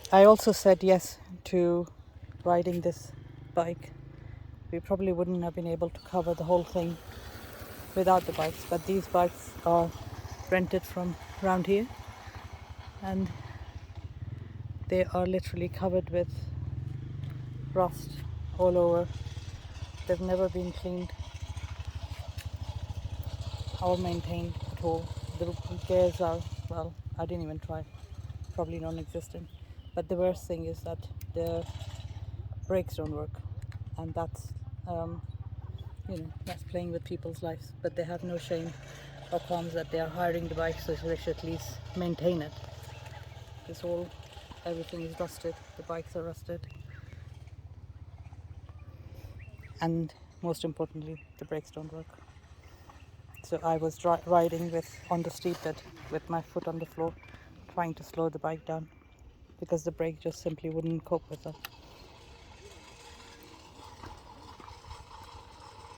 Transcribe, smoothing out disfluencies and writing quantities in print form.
I also said yes to riding this bike. We probably wouldn't have been able to cover the whole thing without the bikes, but these bikes are rented from around here and they are literally covered with rust all over. They've never been cleaned or maintained at all. The gears are, well, I didn't even try, probably non-existent. But the worst thing is that the brakes don't work, and um, that's playing with people's lives. But they have no shame or qualms that they are hiring the bike, so they should at least maintain it. It's all, everything is rusted. The bikes are rusted, and most importantly, the brakes don't work. So I was riding on the street bed with my foot on the floor, trying to slow the bike down because the brake just simply wouldn't cope with it.